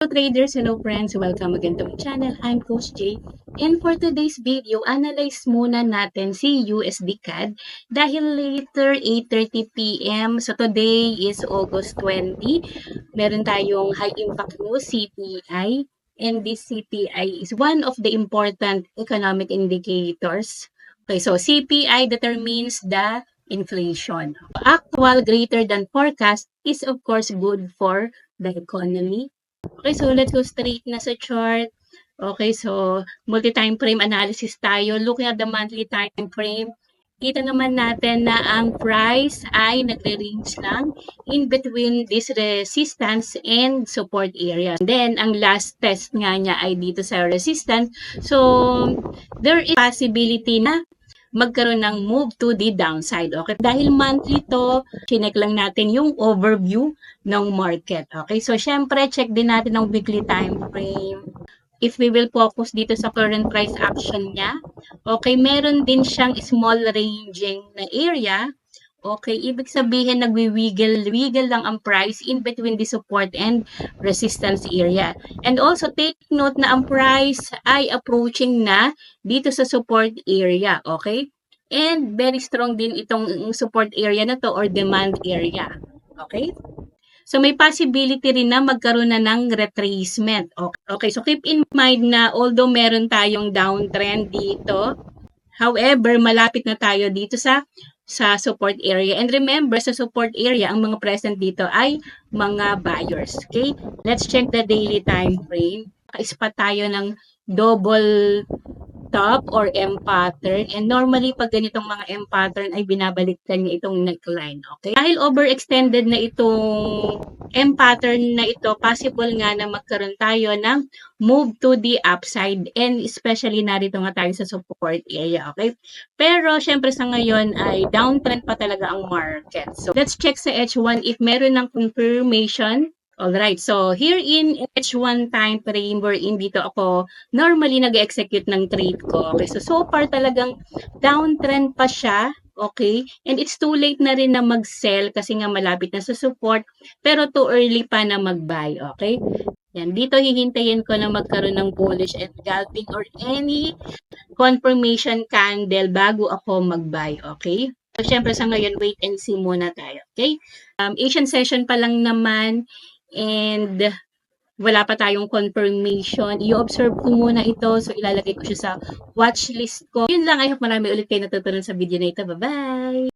Hello traders, hello friends, welcome again to my channel. I'm Coach Jay. And for today's video, analyze muna natin si USD CAD dahil later 8:30 p.m. So today is August 20. Meron tayong high impact news, CPI. And this CPI is one of the important economic indicators. Okay, so CPI determines the inflation. Actual greater than forecast is of course good for the economy. Okay, so let's go straight na sa chart. Okay, so multi-time frame analysis tayo. Looking at the monthly time frame, kita naman natin na ang price ay nagre-range lang in between this resistance and support area. And then, ang last test nga niya ay dito sa resistance. So, there is possibility na magkaroon ng move to the downside. Okay? Dahil monthly to, chinek lang natin yung overview ng market. Okay? So, syempre, check din natin ang weekly time frame. If we will focus dito sa current price action niya, okay, meron din siyang small ranging na area. Okay, ibig sabihin nagwi-wiggle lang ang price in between the support and resistance area. And also take note na ang price ay approaching na dito sa support area, okay? And very strong din itong support area na to or demand area. Okay? So may possibility rin na magkaroon na ng retracement. Okay, so keep in mind na although meron tayong downtrend dito, however, malapit na tayo dito sa support area. And remember, sa support area, ang mga present dito ay mga buyers. Okay? Let's check the daily time frame. Naka-spot tayo ng double top or M pattern. And normally, pag ganitong mga M pattern ay binabaliktad niya itong neckline. Okay? Dahil overextended na itong M pattern na ito, possible nga na magkaroon tayo ng move to the upside and especially narito nga tayo sa support area. Okay? Pero, syempre sa ngayon ay downtrend pa talaga ang market. So, let's check sa H1 if meron ng confirmation. Alright, so here in H1 time frame wherein dito ako normally nag-execute ng trade ko. Okay, so far talagang downtrend pa siya. Okay, and it's too late na rin na mag-sell kasi nga malapit na sa support pero too early pa na mag-buy. Okay, yan, dito hihintayin ko na magkaroon ng bullish engulfing or any confirmation candle bago ako mag-buy. Okay, so syempre sa ngayon wait and see muna tayo. Okay, Asian session pa lang naman. And wala pa tayong confirmation. I-observe ko muna ito. So, ilalagay ko siya sa watch list ko. Yun lang. I hope marami ulit kayo natutunan sa video na ito. Bye-bye!